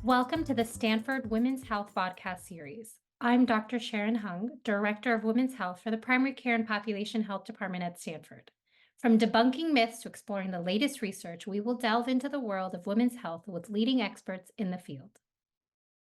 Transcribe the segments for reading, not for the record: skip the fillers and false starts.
Welcome to the Stanford Women's Health podcast series. I'm Dr. Sharon Hung, Director of Women's Health for the Primary Care and Population Health Department at Stanford. From debunking myths to exploring the latest research, we will delve into the world of women's health with leading experts in the field.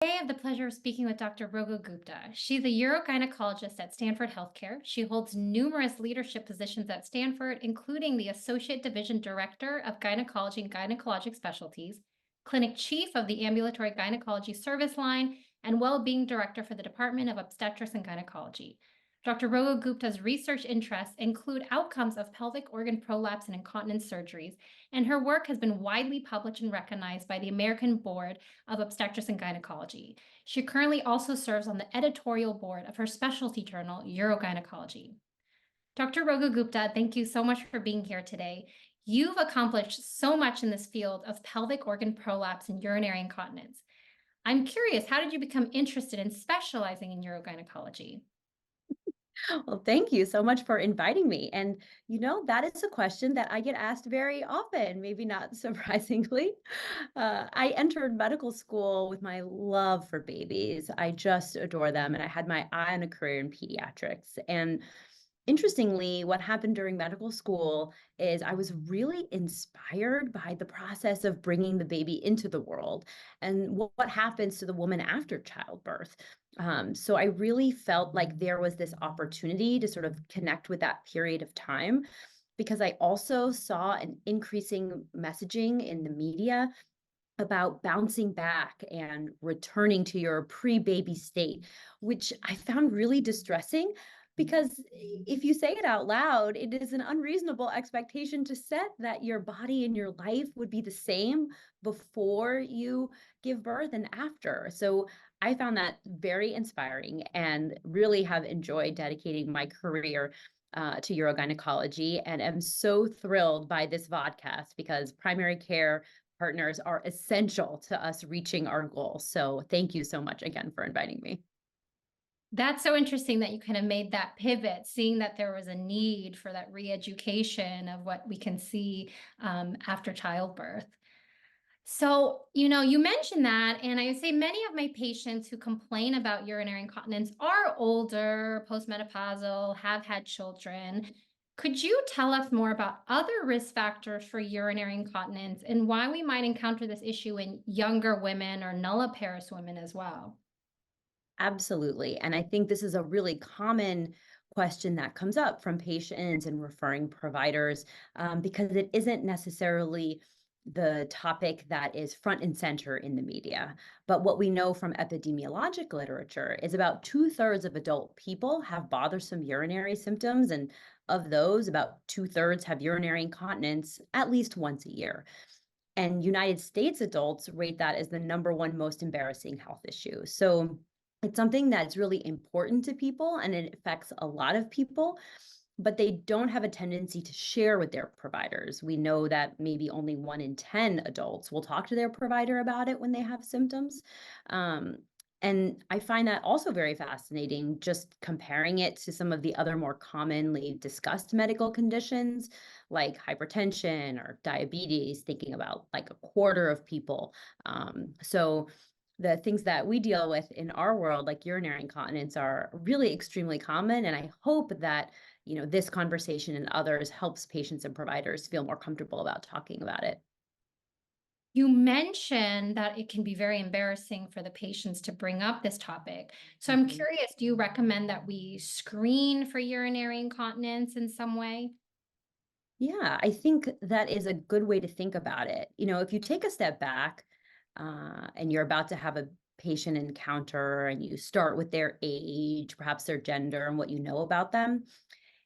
Today, I have the pleasure of speaking with Dr. Rogo-Gupta. She's a urogynecologist at Stanford Healthcare. She holds numerous leadership positions at Stanford, including the Associate Division Director of Gynecology and Gynecologic Specialties, Clinic Chief of the Ambulatory Gynecology Service Line, and Well-Being Director for the Department of Obstetrics and Gynecology. Dr. Rogo-Gupta's research interests include outcomes of pelvic organ prolapse and incontinence surgeries, and her work has been widely published and recognized by the American Board of Obstetrics and Gynecology. She currently also serves on the editorial board of her specialty journal, Urogynecology. Dr. Rogo-Gupta, thank you so much for being here today. You've accomplished so much in this field of pelvic organ prolapse and urinary incontinence. I'm curious, how did you become interested in specializing in urogynecology? Well, thank you so much for inviting me. And, that is a question that I get asked very often, maybe not surprisingly. I entered medical school with my love for babies. I just adore them. And I had my eye on a career in pediatrics. And interestingly, what happened during medical school is I was really inspired by the process of bringing the baby into the world and what happens to the woman after childbirth. So I really felt like there was this opportunity to sort of connect with that period of time because I also saw an increasing messaging in the media about bouncing back and returning to your pre-baby state, which I found really distressing because if you say it out loud, it is an unreasonable expectation to set that your body and your life would be the same before you give birth and after. So I found that very inspiring and really have enjoyed dedicating my career to urogynecology and am so thrilled by this vodcast because primary care partners are essential to us reaching our goals. So thank you so much again for inviting me. That's so interesting that you kind of made that pivot, seeing that there was a need for that re-education of what we can see after childbirth. So, you mentioned that, and I would say many of my patients who complain about urinary incontinence are older, postmenopausal, have had children. Could you tell us more about other risk factors for urinary incontinence and why we might encounter this issue in younger women or nulliparous women as well? Absolutely. And I think this is a really common question that comes up from patients and referring providers because it isn't necessarily the topic that is front and center in the media. But what we know from epidemiologic literature is about 2/3 of adult people have bothersome urinary symptoms. And of those, about 2/3 have urinary incontinence at least once a year. And United States adults rate that as the number one most embarrassing health issue. So it's something that's really important to people and it affects a lot of people, but they don't have a tendency to share with their providers. We know that maybe only 1 in 10 adults will talk to their provider about it when they have symptoms. Um, and I find that also very fascinating, just comparing it to some of the other more commonly discussed medical conditions like hypertension or diabetes, thinking about like a quarter of people. So the things that we deal with in our world, like urinary incontinence, are really extremely common. And I hope that, this conversation and others helps patients and providers feel more comfortable about talking about it. You mentioned that it can be very embarrassing for the patients to bring up this topic. So I'm Mhm. curious, do you recommend that we screen for urinary incontinence in some way? Yeah, I think that is a good way to think about it. If you take a step back and you're about to have a patient encounter and you start with their age, perhaps their gender, and what you know about them,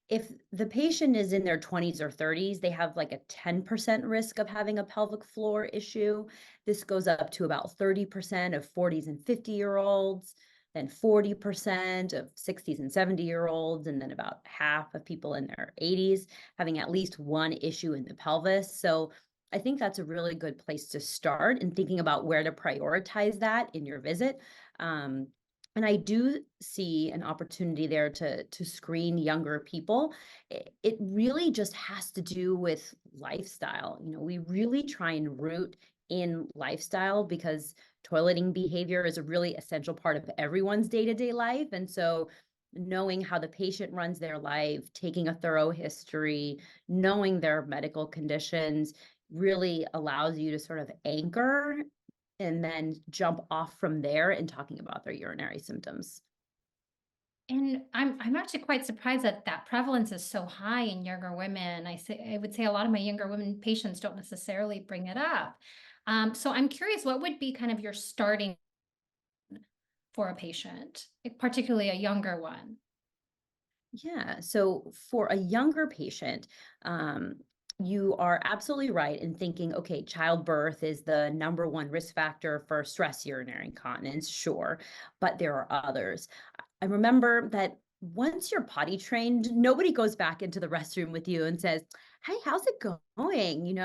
if the patient is in their 20s or 30s, they have like a 10% risk of having a pelvic floor issue. This goes up to about 30% of 40s and 50-year-olds, then 40% of 60s and 70-year-olds, and then about half of people in their 80s having at least one issue in the pelvis. So I think that's a really good place to start in thinking about where to prioritize that in your visit. Um, and I do see an opportunity there to screen younger people. It really just has to do with lifestyle. We really try and root in lifestyle because toileting behavior is a really essential part of everyone's day-to-day life. And so knowing how the patient runs their life, taking a thorough history, knowing their medical conditions really allows you to sort of anchor and then jump off from there in talking about their urinary symptoms. And I'm actually quite surprised that that prevalence is so high in younger women. I would say a lot of my younger women patients don't necessarily bring it up. So I'm curious, what would be kind of your starting for a patient, particularly a younger one? Yeah. So for a younger patient, you are absolutely right in thinking, okay, childbirth is the number one risk factor for stress urinary incontinence, sure, but there are others. I remember that once you're potty trained, nobody goes back into the restroom with you and says, "Hey, how's it going?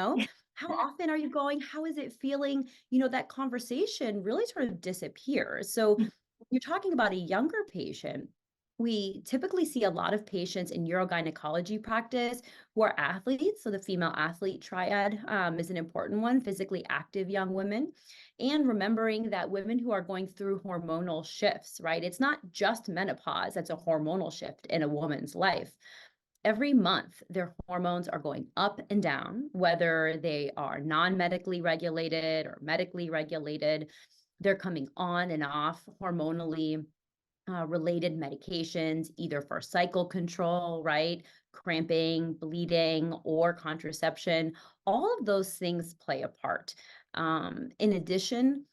How often are you going? How is it feeling?" That conversation really sort of disappears. So you're talking about a younger patient. We typically see a lot of patients in urogynecology practice who are athletes. So the female athlete triad is an important one, physically active young women. And remembering that women who are going through hormonal shifts, right? It's not just menopause, that's a hormonal shift in a woman's life. Every month, their hormones are going up and down, whether they are non medically regulated or medically regulated. They're coming on and off hormonally related medications, either for cycle control, right? Cramping, bleeding, or contraception. All of those things play a part. In addition,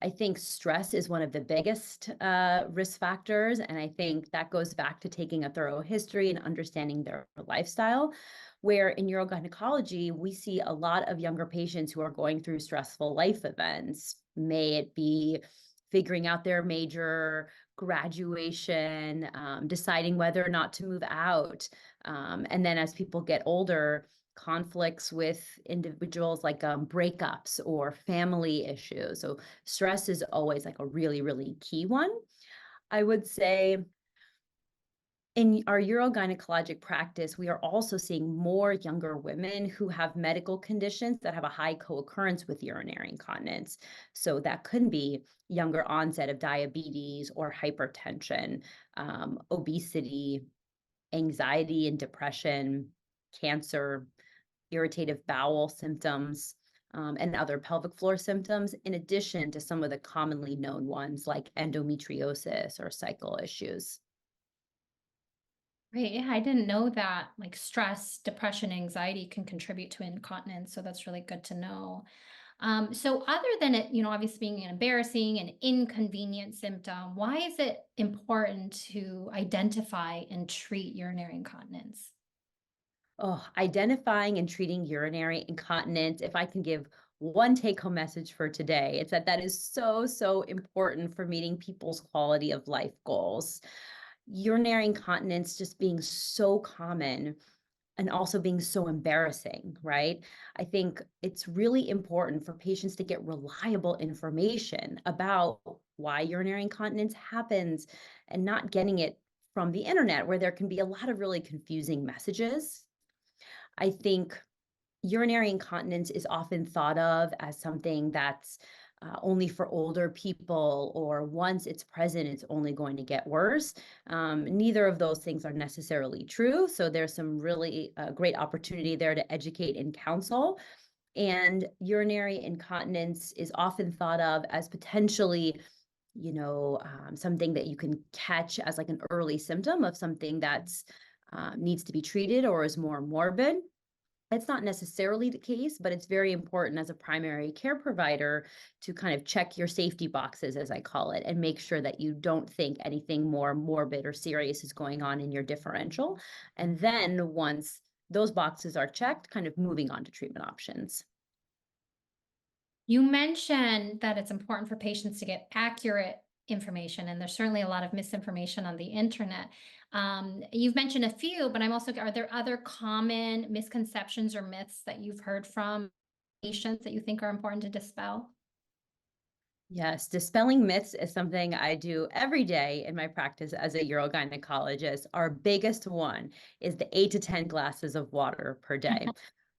I think stress is one of the biggest risk factors. And I think that goes back to taking a thorough history and understanding their lifestyle. Where in urogynecology, we see a lot of younger patients who are going through stressful life events. May it be figuring out their major, graduation, deciding whether or not to move out. And then as people get older, conflicts with individuals like breakups or family issues. So stress is always like a really, really key one. I would say in our urogynecologic practice, we are also seeing more younger women who have medical conditions that have a high co-occurrence with urinary incontinence. So that could be younger onset of diabetes or hypertension, obesity, anxiety and depression, cancer, irritative bowel symptoms, and other pelvic floor symptoms, in addition to some of the commonly known ones like endometriosis or cycle issues. Right. Yeah, I didn't know that like stress, depression, anxiety can contribute to incontinence. So that's really good to know. So other than it, obviously being an embarrassing and inconvenient symptom, why is it important to identify and treat urinary incontinence? Oh, identifying and treating urinary incontinence. If I can give one take home message for today, it's that is so, so important for meeting people's quality of life goals. Urinary incontinence just being so common and also being so embarrassing, right? I think it's really important for patients to get reliable information about why urinary incontinence happens and not getting it from the internet where there can be a lot of really confusing messages. I think urinary incontinence is often thought of as something that's only for older people, or once it's present, it's only going to get worse. Neither of those things are necessarily true. So there's some really great opportunity there to educate and counsel. And urinary incontinence is often thought of as potentially, something that you can catch as like an early symptom of something that's needs to be treated or is more morbid. It's not necessarily the case, but it's very important as a primary care provider to kind of check your safety boxes, as I call it, and make sure that you don't think anything more morbid or serious is going on in your differential. And then once those boxes are checked, kind of moving on to treatment options. You mentioned that it's important for patients to get accurate information, and there's certainly a lot of misinformation on the internet. You've mentioned a few, but are there other common misconceptions or myths that you've heard from patients that you think are important to dispel? Yes, dispelling myths is something I do every day in my practice as a urogynecologist. Our biggest one is the 8 to 10 glasses of water per day.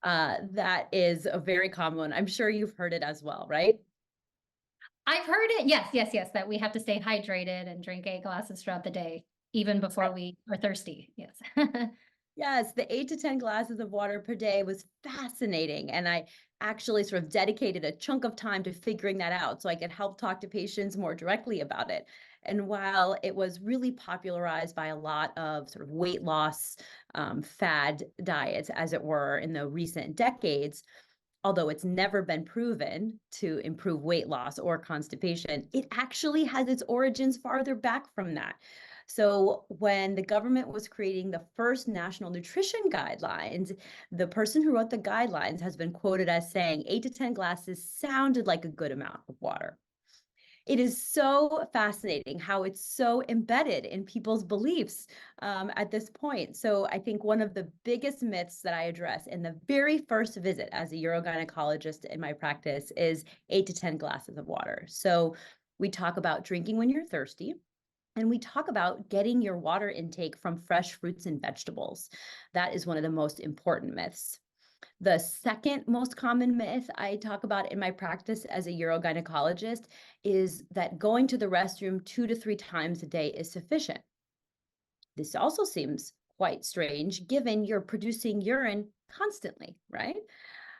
That is a very common one. I'm sure you've heard it as well, right? I've heard it. Yes, yes, yes, that we have to stay hydrated and drink 8 glasses throughout the day, even before we are thirsty. Yes. Yes, the 8 to 10 glasses of water per day was fascinating, and I actually sort of dedicated a chunk of time to figuring that out so I could help talk to patients more directly about it. And while it was really popularized by a lot of sort of weight loss fad diets, as it were, in the recent decades, although it's never been proven to improve weight loss or constipation, it actually has its origins farther back from that. So, when the government was creating the first national nutrition guidelines, the person who wrote the guidelines has been quoted as saying 8 to 10 glasses sounded like a good amount of water. It is so fascinating how it's so embedded in people's beliefs at this point. So I think one of the biggest myths that I address in the very first visit as a urogynecologist in my practice is 8 to 10 glasses of water. So we talk about drinking when you're thirsty. And we talk about getting your water intake from fresh fruits and vegetables. That is one of the most important myths. The second most common myth I talk about in my practice as a urogynecologist is that going to the restroom 2 to 3 times a day is sufficient. This also seems quite strange given you're producing urine constantly, right?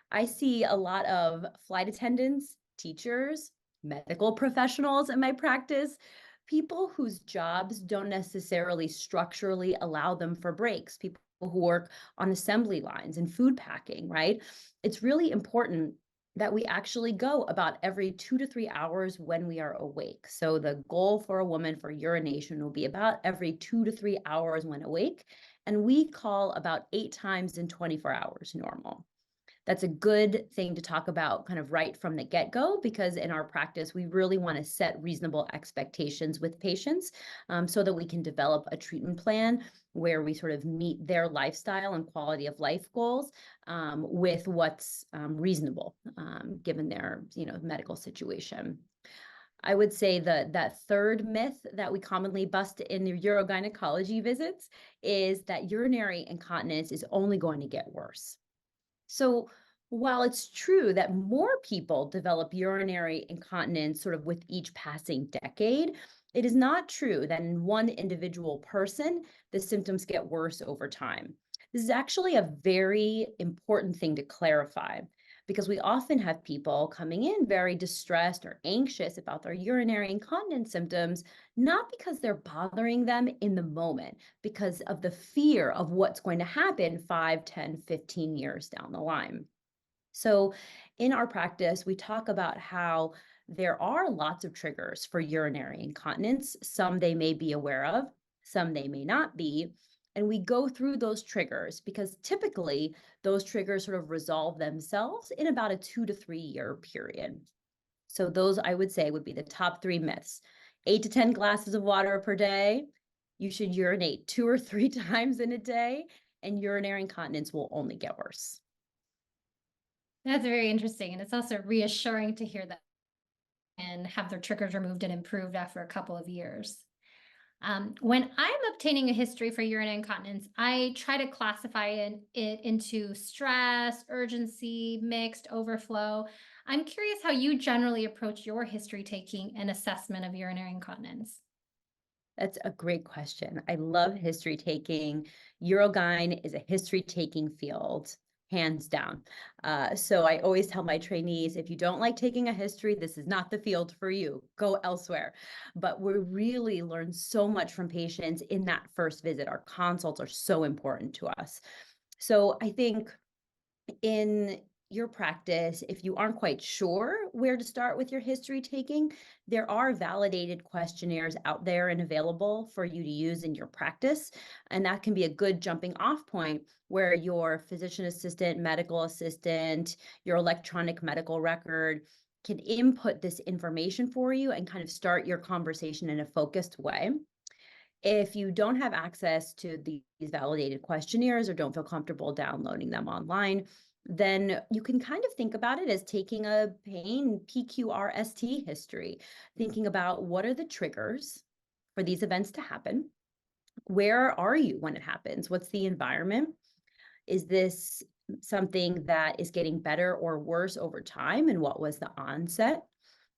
I see a lot of flight attendants, teachers, medical professionals in my practice, people whose jobs don't necessarily structurally allow them for breaks, people who work on assembly lines and food packing, right? It's really important that we actually go about every 2 to 3 hours when we are awake. So the goal for a woman for urination will be about every 2 to 3 hours when awake. And we call about 8 times in 24 hours normal. That's a good thing to talk about kind of right from the get-go, because in our practice, we really want to set reasonable expectations with patients so that we can develop a treatment plan where we sort of meet their lifestyle and quality of life goals with what's reasonable given their medical situation. I would say that third myth that we commonly bust in the urogynecology visits is that urinary incontinence is only going to get worse. So, while it's true that more people develop urinary incontinence sort of with each passing decade, it is not true that in one individual person, the symptoms get worse over time. This is actually a very important thing to clarify because we often have people coming in very distressed or anxious about their urinary incontinence symptoms, not because they're bothering them in the moment, because of the fear of what's going to happen 5, 10, 15 years down the line. So, in our practice, we talk about how there are lots of triggers for urinary incontinence. Some they may be aware of, some they may not be. And we go through those triggers because typically those triggers sort of resolve themselves in about a 2 to 3 year period. So, those I would say would be the top three myths: 8 to 10 glasses of water per day. You should urinate 2 or 3 times in a day, and urinary incontinence will only get worse. That's very interesting, and it's also reassuring to hear that and have their triggers removed and improved after a couple of years. When I'm obtaining a history for urinary incontinence, I try to classify it into stress, urgency, mixed, overflow. I'm curious how you generally approach your history taking and assessment of urinary incontinence. That's a great question. I love history taking. Urogyne is a history taking field, hands down. So I always tell my trainees, if you don't like taking a history, this is not the field for you. Go elsewhere. But we really learn so much from patients in that first visit. Our consults are so important to us. So I think in your practice, if you aren't quite sure where to start with your history taking, there are validated questionnaires out there and available for you to use in your practice. And that can be a good jumping off point where your physician assistant, medical assistant, your electronic medical record can input this information for you and kind of start your conversation in a focused way. If you don't have access to these validated questionnaires or don't feel comfortable downloading them online, then you can kind of think about it as taking a pain PQRST history, thinking about what are the triggers for these events to happen? Where are you when it happens? What's the environment? Is this something that is getting better or worse over time, and what was the onset?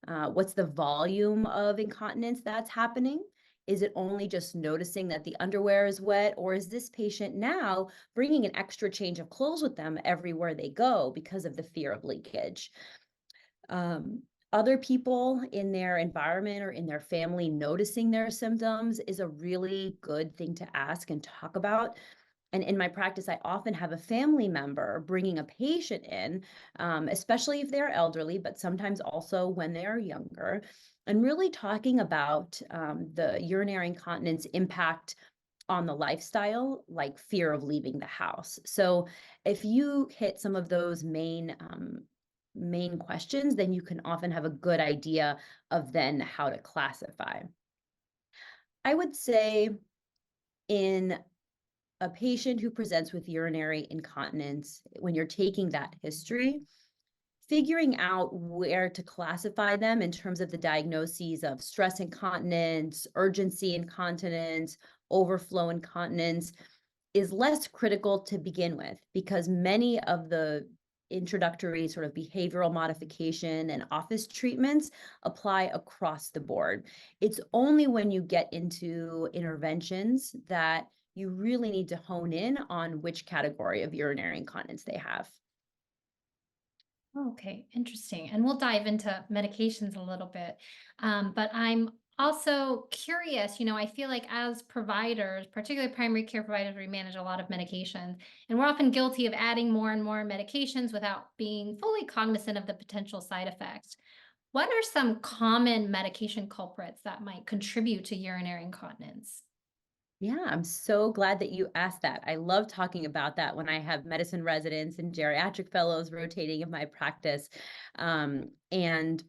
What's the volume of incontinence that's happening? Is it only just noticing that the underwear is wet, or is this patient now bringing an extra change of clothes with them everywhere they go because of the fear of leakage? Other people in their environment or in their family noticing their symptoms is a really good thing to ask and talk about. And in my practice, I often have a family member bringing a patient in, especially if they're elderly, but sometimes also when they are younger, and really talking about the urinary incontinence impact on the lifestyle, like fear of leaving the house. So if you hit some of those main questions, then you can often have a good idea of then how to classify. I would say in a patient who presents with urinary incontinence, when you're taking that history, figuring out where to classify them in terms of the diagnoses of stress incontinence, urgency incontinence, overflow incontinence is less critical to begin with, because many of the introductory sort of behavioral modification and office treatments apply across the board. It's only when you get into interventions that you really need to hone in on which category of urinary incontinence they have. Okay, interesting. And we'll dive into medications a little bit. But I'm also curious, I feel like as providers, particularly primary care providers, we manage a lot of medications, and we're often guilty of adding more and more medications without being fully cognizant of the potential side effects. What are some common medication culprits that might contribute to urinary incontinence? Yeah, I'm so glad that you asked that. I love talking about that when I have medicine residents and geriatric fellows rotating in my practice. And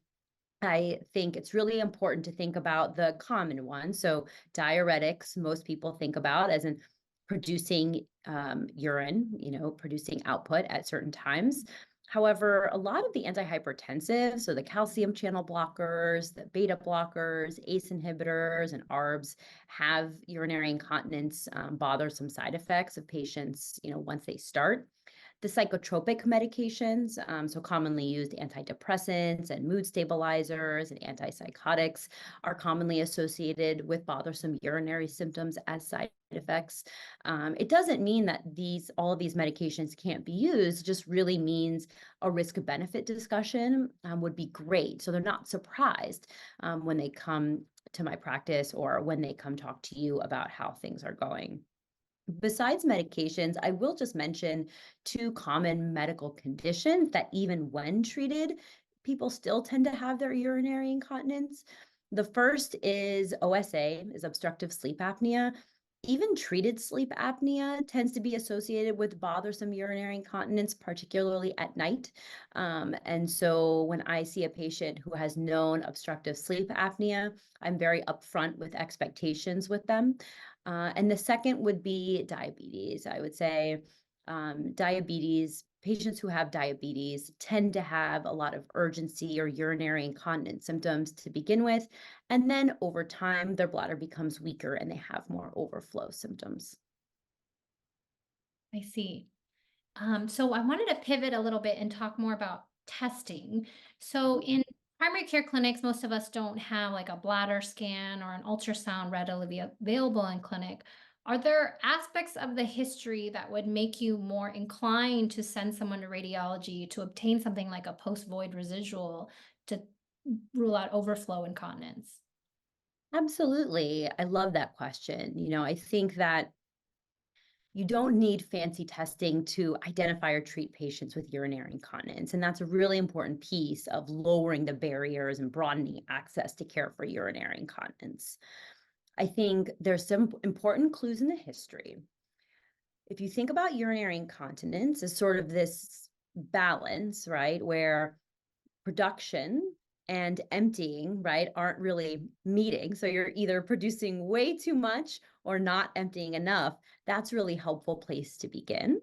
I think it's really important to think about the common ones. So diuretics, most people think about as in producing urine, producing output at certain times. However, a lot of the antihypertensives, so the calcium channel blockers, the beta blockers, ACE inhibitors, and ARBs have urinary incontinence bothersome side effects of patients, once they start. The psychotropic medications, so commonly used antidepressants and mood stabilizers and antipsychotics, are commonly associated with bothersome urinary symptoms as side effects. It doesn't mean that all of these medications can't be used, it just really means a risk-benefit discussion would be great. So they're not surprised when they come to my practice or when they come talk to you about how things are going. Besides medications, I will just mention two common medical conditions that even when treated, people still tend to have their urinary incontinence. The first is OSA, is obstructive sleep apnea. Even treated sleep apnea tends to be associated with bothersome urinary incontinence, particularly at night. And so when I see a patient who has known obstructive sleep apnea, I'm very upfront with expectations with them. And the second would be diabetes. I would say patients who have diabetes tend to have a lot of urgency or urinary incontinence symptoms to begin with. And then over time, their bladder becomes weaker and they have more overflow symptoms. I see. So I wanted to pivot a little bit and talk more about testing. So in primary care clinics, most of us don't have like a bladder scan or an ultrasound readily available in clinic. Are there aspects of the history that would make you more inclined to send someone to radiology to obtain something like a post-void residual to rule out overflow incontinence? Absolutely. I love that question. I think that you don't need fancy testing to identify or treat patients with urinary incontinence. And that's a really important piece of lowering the barriers and broadening access to care for urinary incontinence. I think there's some important clues in the history. If you think about urinary incontinence as sort of this balance, right, where production and emptying, right, aren't really meeting. So you're either producing way too much or not emptying enough. That's a really helpful place to begin.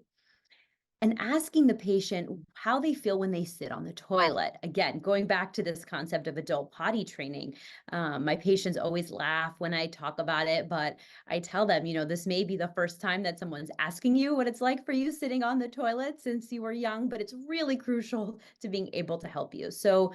and asking the patient how they feel when they sit on the toilet. Again, going back to this concept of adult potty training, my patients always laugh when I talk about it, but I tell them, this may be the first time that someone's asking you what it's like for you sitting on the toilet since you were young, but it's really crucial to being able to help you. So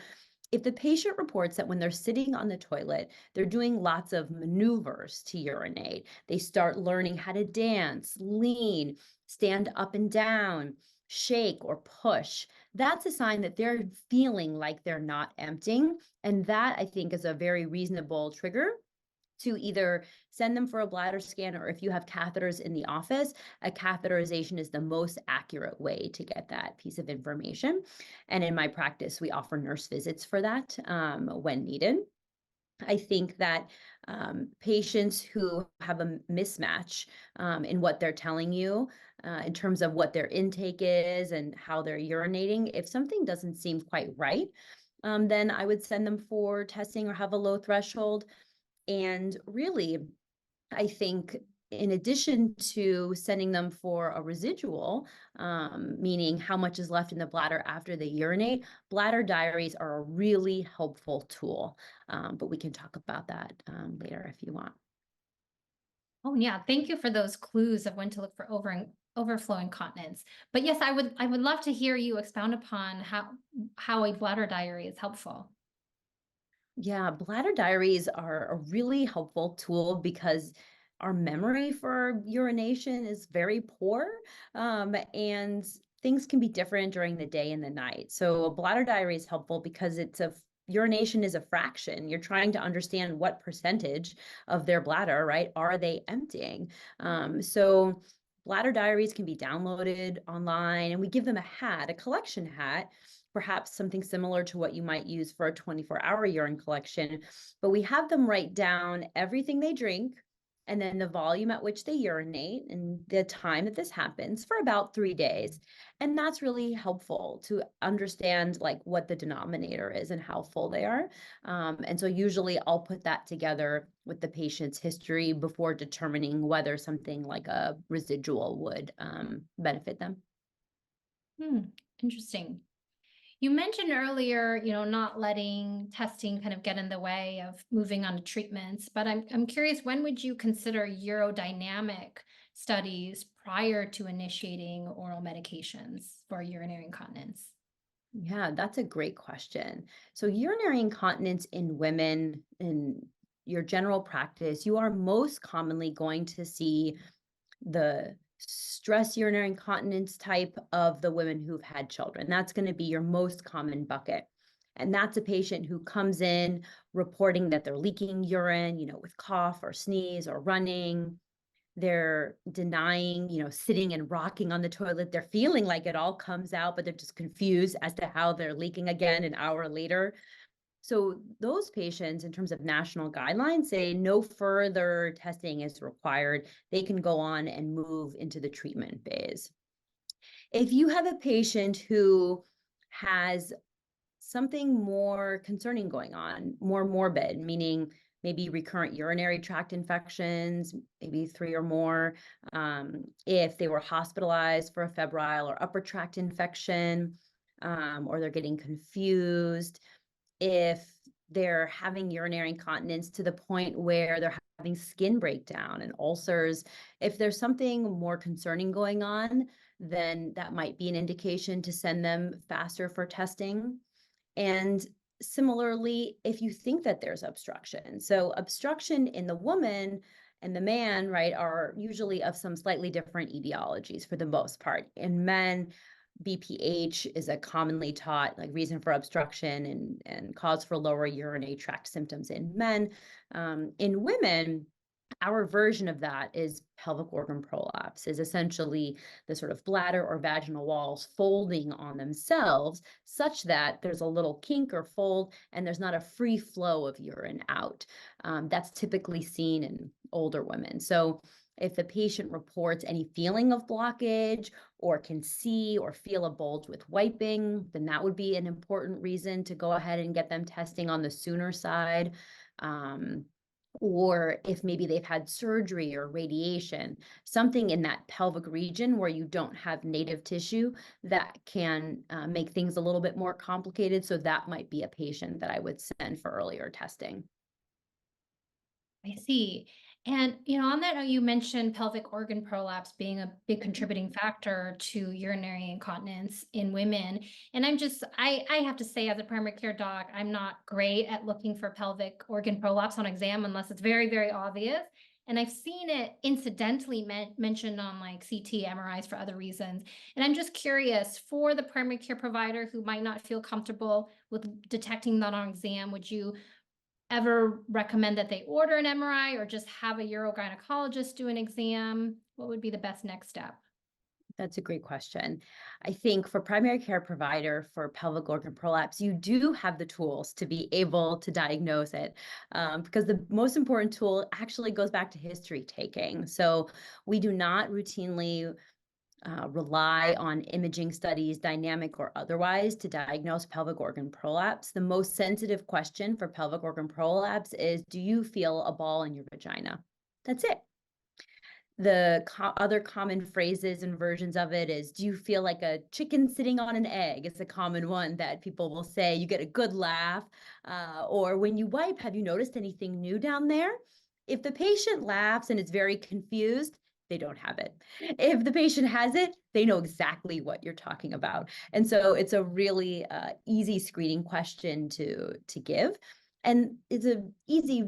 if the patient reports that when they're sitting on the toilet, they're doing lots of maneuvers to urinate, they start learning how to dance, lean, stand up and down, shake or push, that's a sign that they're feeling like they're not emptying. And that, I think, is a very reasonable trigger to either send them for a bladder scan, or if you have catheters in the office, a catheterization is the most accurate way to get that piece of information. And in my practice, we offer nurse visits for that when needed. I think that patients who have a mismatch in what they're telling you in terms of what their intake is and how they're urinating, if something doesn't seem quite right, then I would send them for testing or have a low threshold. And really, I think in addition to sending them for a residual, meaning how much is left in the bladder after they urinate, bladder diaries are a really helpful tool. But we can talk about that later if you want. Oh yeah, thank you for those clues of when to look for overflow incontinence. But yes, I would love to hear you expound upon how a bladder diary is helpful. Yeah, bladder diaries are a really helpful tool because our memory for urination is very poor, and things can be different during the day and the night. So a bladder diary is helpful because urination is a fraction. You're trying to understand what percentage of their bladder, right, are they emptying? So bladder diaries can be downloaded online, and we give them a collection hat, perhaps something similar to what you might use for a 24-hour urine collection, but we have them write down everything they drink and then the volume at which they urinate and the time that this happens for about 3 days. And that's really helpful to understand like what the denominator is and how full they are. And so usually I'll put that together with the patient's history before determining whether something like a residual would benefit them. Hmm, interesting. You mentioned earlier, not letting testing kind of get in the way of moving on to treatments, but I'm curious, when would you consider urodynamic studies prior to initiating oral medications for urinary incontinence? Yeah, that's a great question. So, urinary incontinence in women in your general practice, you are most commonly going to see the stress urinary incontinence type of the women who've had children. That's going to be your most common bucket. And that's a patient who comes in reporting that they're leaking urine, with cough or sneeze or running. They're denying, sitting and rocking on the toilet. They're feeling like it all comes out, but they're just confused as to how they're leaking again an hour later. So those patients, in terms of national guidelines, say no further testing is required. They can go on and move into the treatment phase. If you have a patient who has something more concerning going on, more morbid, meaning maybe recurrent urinary tract infections, maybe 3 or more. If they were hospitalized for a febrile or upper tract infection, or they're getting confused, if they're having urinary incontinence to the point where they're having skin breakdown and ulcers, if there's something more concerning going on, then that might be an indication to send them faster for testing. And similarly, if you think that there's obstruction, so obstruction in the woman and the man, right, are usually of some slightly different etiologies for the most part. In men, BPH is a commonly taught like reason for obstruction and cause for lower urinary tract symptoms in men. In women, our version of that is pelvic organ prolapse, is essentially the sort of bladder or vaginal walls folding on themselves such that there's a little kink or fold and there's not a free flow of urine out. That's typically seen in older women. So if the patient reports any feeling of blockage or can see or feel a bulge with wiping, then that would be an important reason to go ahead and get them testing on the sooner side. or if maybe they've had surgery or radiation, something in that pelvic region where you don't have native tissue that can make things a little bit more complicated. So that might be a patient that I would send for earlier testing. I see. And, on that note, you mentioned pelvic organ prolapse being a big contributing factor to urinary incontinence in women. And I have to say, as a primary care doc, I'm not great at looking for pelvic organ prolapse on exam unless it's very, very obvious. And I've seen it incidentally mentioned on like CT, MRIs for other reasons. And I'm just curious, for the primary care provider who might not feel comfortable with detecting that on exam, would you ever recommend that they order an MRI or just have a urogynecologist do an exam? What would be the best next step? That's a great question. I think for primary care provider for pelvic organ prolapse, you do have the tools to be able to diagnose it, because the most important tool actually goes back to history taking. So we do not routinely rely on imaging studies, dynamic or otherwise, to diagnose pelvic organ prolapse. The most sensitive question for pelvic organ prolapse is, do you feel a ball in your vagina? That's it. The other common phrases and versions of it is, do you feel like a chicken sitting on an egg? It's a common one that people will say. You get a good laugh. Or when you wipe, have you noticed anything new down there? If the patient laughs and is very confused, they don't have it. If the patient has it, they know exactly what you're talking about. And so it's a really easy screening question to give. And it's an easy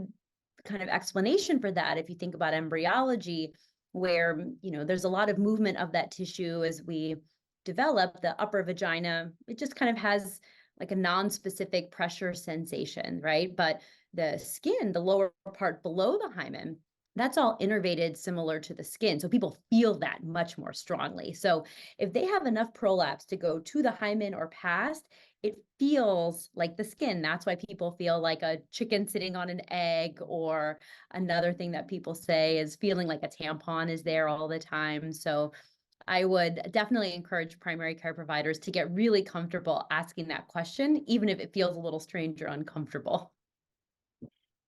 kind of explanation for that if you think about embryology, where there's a lot of movement of that tissue as we develop. The upper vagina, it just kind of has like a non-specific pressure sensation, right? But the skin, the lower part below the hymen, that's all innervated similar to the skin. So people feel that much more strongly. So if they have enough prolapse to go to the hymen or past, it feels like the skin. That's why people feel like a chicken sitting on an egg, or another thing that people say is feeling like a tampon is there all the time. So I would definitely encourage primary care providers to get really comfortable asking that question, even if it feels a little strange or uncomfortable.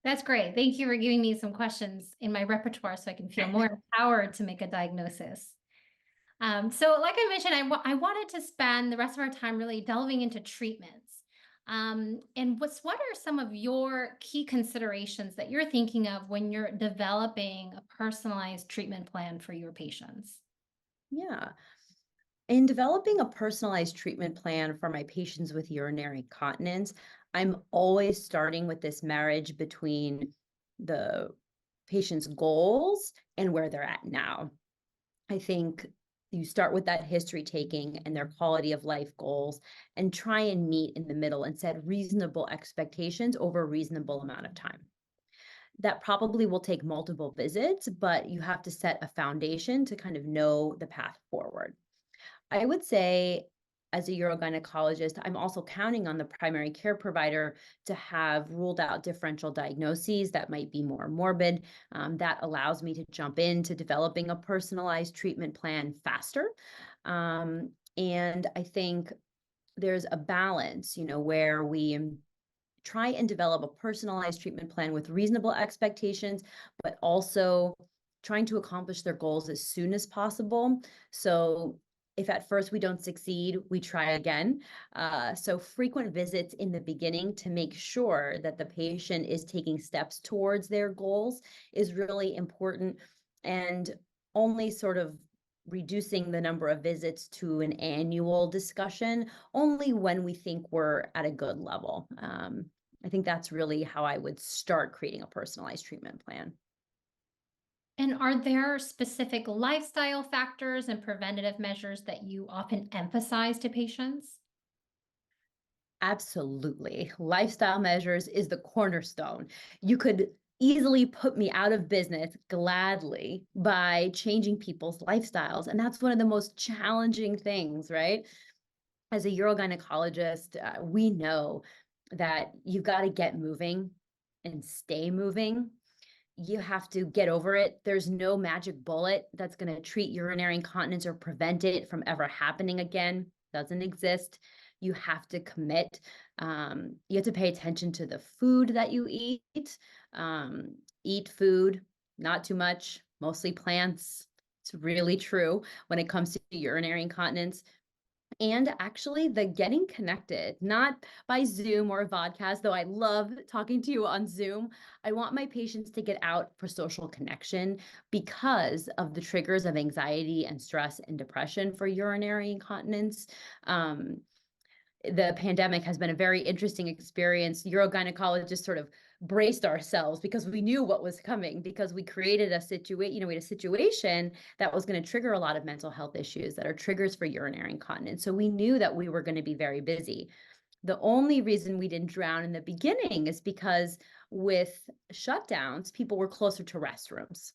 That's great. Thank you for giving me some questions in my repertoire so I can feel more empowered to make a diagnosis. So like I mentioned, I wanted to spend the rest of our time really delving into treatments. And what are some of your key considerations that you're thinking of when you're developing a personalized treatment plan for your patients? Yeah. In developing a personalized treatment plan for my patients with urinary incontinence, I'm always starting with this marriage between the patient's goals and where they're at now. I think you start with that history taking and their quality of life goals, and try and meet in the middle and set reasonable expectations over a reasonable amount of time. That probably will take multiple visits, but you have to set a foundation to kind of know the path forward. I would say, as a urogynecologist, I'm also counting on the primary care provider to have ruled out differential diagnoses that might be more morbid. That allows me to jump into developing a personalized treatment plan faster. And I think there's a balance, where we try and develop a personalized treatment plan with reasonable expectations, but also trying to accomplish their goals as soon as possible. So if at first we don't succeed, we try again. So frequent visits in the beginning to make sure that the patient is taking steps towards their goals is really important. And only sort of reducing the number of visits to an annual discussion only when we think we're at a good level. I think that's really how I would start creating a personalized treatment plan. And are there specific lifestyle factors and preventative measures that you often emphasize to patients? Absolutely. Lifestyle measures is the cornerstone. You could easily put me out of business gladly by changing people's lifestyles. And that's one of the most challenging things, right? As a urogynecologist, we know that you've got to get moving and stay moving. You have to get over it. There's no magic bullet that's going to treat urinary incontinence or prevent it from ever happening again. Doesn't exist. You have to commit. You have to pay attention to the food that you eat. eat food, not too much, mostly plants. It's really true when it comes to urinary incontinence. And actually, the getting connected, not by Zoom or a vodcast, though I love talking to you on Zoom. I want my patients to get out for social connection because of the triggers of anxiety and stress and depression for urinary incontinence. Um, the pandemic has been a very interesting experience. Urogynecologists sort of braced ourselves because we knew what was coming, because we created a situation, we had a situation that was going to trigger a lot of mental health issues that are triggers for urinary incontinence. So we knew that we were going to be very busy. The only reason we didn't drown in the beginning is because with shutdowns, people were closer to restrooms.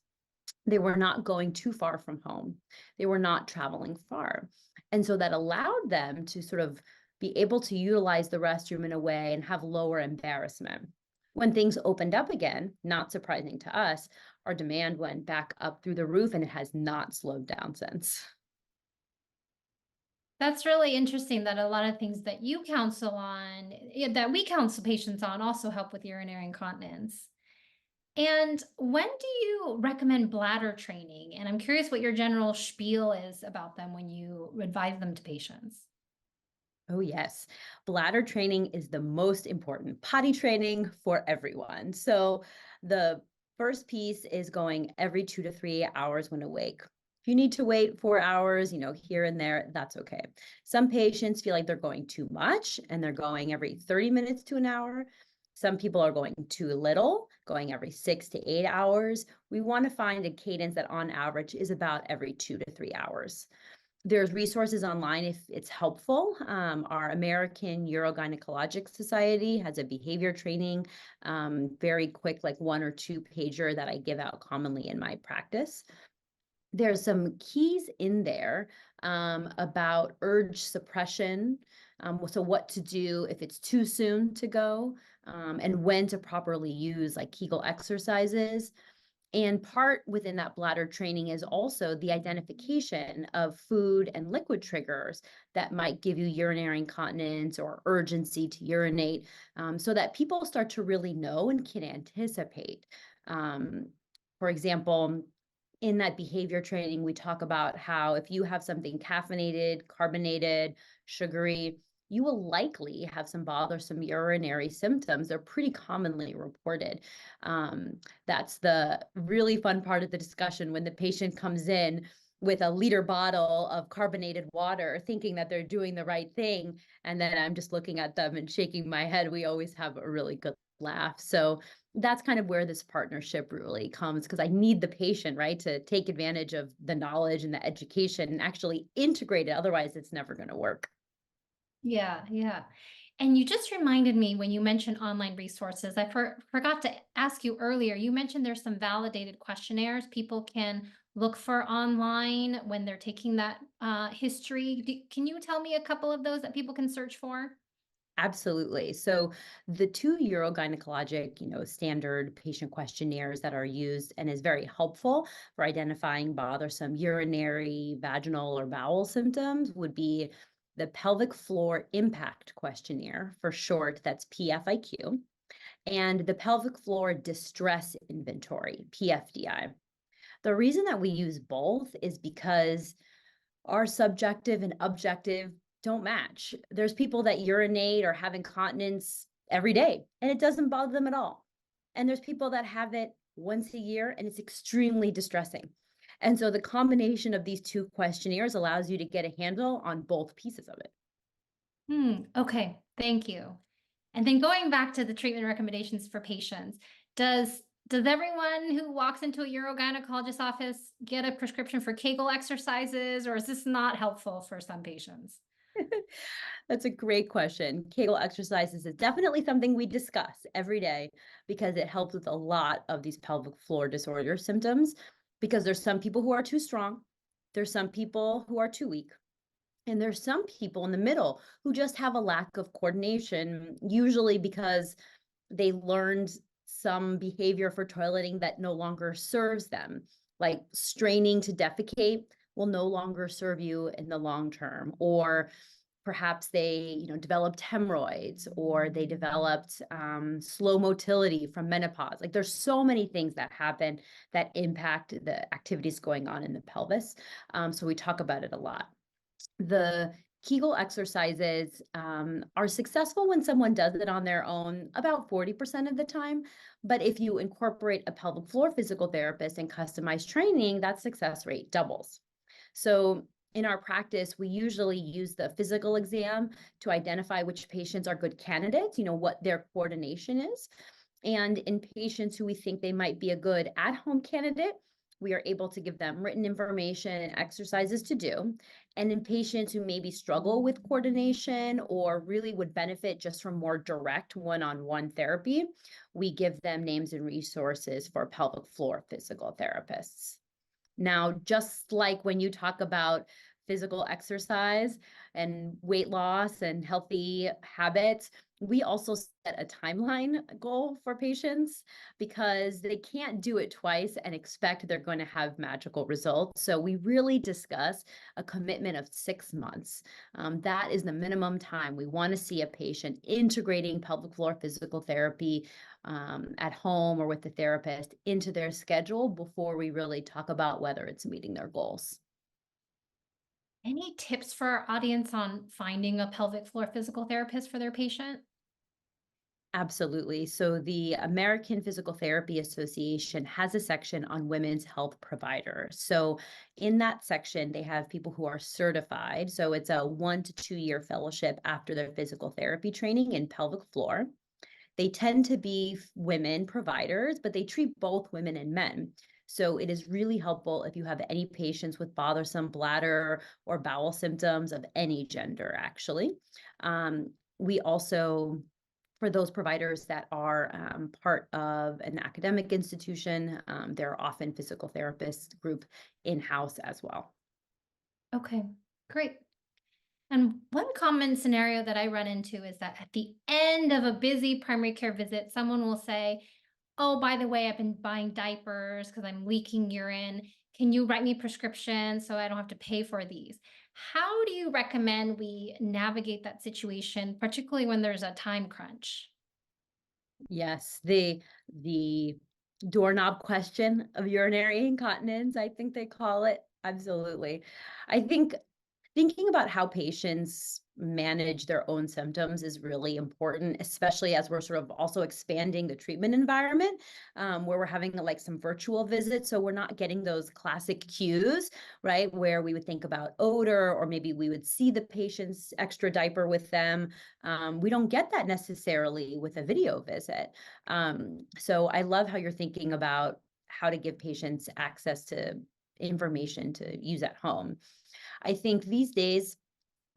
They were not going too far from home. They were not traveling far. And so that allowed them to sort of be able to utilize the restroom in a way and have lower embarrassment. When things opened up again, not surprising to us, our demand went back up through the roof and it has not slowed down since. That's really interesting that a lot of things that you counsel on, that we counsel patients on, also help with urinary incontinence. And when do you recommend bladder training? And I'm curious what your general spiel is about them when you advise them to patients. Oh, yes. Bladder training is the most important potty training for everyone. So, the first piece is going every 2 to 3 hours when awake. If you need to wait 4 hours, here and there, that's okay. Some patients feel like they're going too much and they're going every 30 minutes to an hour. Some people are going too little, going every 6 to 8 hours. We want to find a cadence that on average is about every 2 to 3 hours. There's resources online if it's helpful. Our American Urogynecologic Society has a behavior training, very quick, like 1 or 2 pager that I give out commonly in my practice. There's some keys in there about urge suppression. So what to do if it's too soon to go, and when to properly use like Kegel exercises. And part within that bladder training is also the identification of food and liquid triggers that might give you urinary incontinence or urgency to urinate, so that people start to really know and can anticipate. Um, for example, in that behavior training, we talk about how if you have something caffeinated, carbonated, sugary, you will likely have some bothersome urinary symptoms. They're pretty commonly reported. That's the really fun part of the discussion when the patient comes in with a liter bottle of carbonated water, thinking that they're doing the right thing. And then I'm just looking at them and shaking my head. We always have a really good laugh. So that's kind of where this partnership really comes, because I need the patient, right, to take advantage of the knowledge and the education and actually integrate it. Otherwise, it's never going to work. Yeah, yeah. And you just reminded me when you mentioned online resources, I forgot to ask you earlier. You mentioned there's some validated questionnaires people can look for online when they're taking that history. Can you tell me a couple of those that people can search for? Absolutely. So the two urogynecologic, standard patient questionnaires that are used and is very helpful for identifying bothersome urinary, vaginal, or bowel symptoms would be the pelvic floor impact questionnaire, for short, that's PFIQ, and the pelvic floor distress inventory, PFDI. The reason that we use both is because our subjective and objective don't match. There's people that urinate or have incontinence every day and it doesn't bother them at all. And there's people that have it once a year and it's extremely distressing. And so the combination of these two questionnaires allows you to get a handle on both pieces of it. Okay, thank you. And then going back to the treatment recommendations for patients, does everyone who walks into a urogynecologist office get a prescription for Kegel exercises, or is this not helpful for some patients? That's a great question. Kegel exercises is definitely something we discuss every day because it helps with a lot of these pelvic floor disorder symptoms. Because there's some people who are too strong, there's some people who are too weak, and there's some people in the middle who just have a lack of coordination, usually because they learned some behavior for toileting that no longer serves them, like straining to defecate will no longer serve you in the long term, or perhaps they, developed hemorrhoids, or they developed slow motility from menopause. Like, there's so many things that happen that impact the activities going on in the pelvis. So we talk about it a lot. The Kegel exercises are successful when someone does it on their own about 40% of the time. But if you incorporate a pelvic floor physical therapist and customized training, that success rate doubles. So in our practice, we usually use the physical exam to identify which patients are good candidates, what their coordination is. And in patients who we think they might be a good at-home candidate, we are able to give them written information and exercises to do. And in patients who maybe struggle with coordination or really would benefit just from more direct one-on-one therapy, we give them names and resources for pelvic floor physical therapists. Now, just like when you talk about physical exercise and weight loss and healthy habits, we also set a timeline goal for patients because they can't do it twice and expect they're going to have magical results. So we really discuss a commitment of 6 months. That is the minimum time we want to see a patient integrating pelvic floor physical therapy at home or with the therapist into their schedule before we really talk about whether it's meeting their goals. Any tips for our audience on finding a pelvic floor physical therapist for their patient? Absolutely. So the American Physical Therapy Association has a section on women's health providers. So in that section, they have people who are certified. So it's a 1 to 2 year fellowship after their physical therapy training in pelvic floor. They tend to be women providers, but they treat both women and men. So it is really helpful if you have any patients with bothersome bladder or bowel symptoms of any gender, actually. We also, for those providers that are part of an academic institution, there are often physical therapist group in-house as well. Okay, great. And one common scenario that I run into is that at the end of a busy primary care visit, someone will say, "Oh, by the way, I've been buying diapers because I'm leaking urine. Can you write me prescriptions so I don't have to pay for these?" How do you recommend we navigate that situation, particularly when there's a time crunch? Yes, the doorknob question of urinary incontinence, I think they call it. Absolutely. I think thinking about how patients manage their own symptoms is really important, especially as we're sort of also expanding the treatment environment, where we're having like some virtual visits. So we're not getting those classic cues, right? Where we would think about odor, or maybe we would see the patient's extra diaper with them. We don't get that necessarily with a video visit. So I love how you're thinking about how to give patients access to information to use at home. I think these days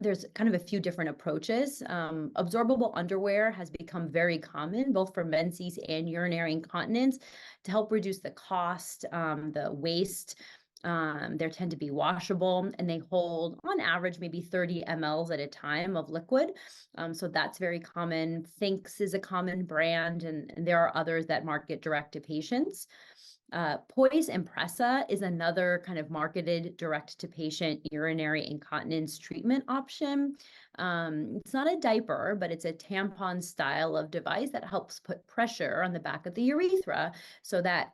there's kind of a few different approaches. Absorbable underwear has become very common, both for menses and urinary incontinence, to help reduce the cost, the waste. They tend to be washable, and they hold, on average, maybe 30 mLs at a time of liquid. So that's very common. Thinks is a common brand, and there are others that market direct to patients. Poise Impressa is another kind of marketed direct to patient urinary incontinence treatment option. It's not a diaper, but it's a tampon style of device that helps put pressure on the back of the urethra so that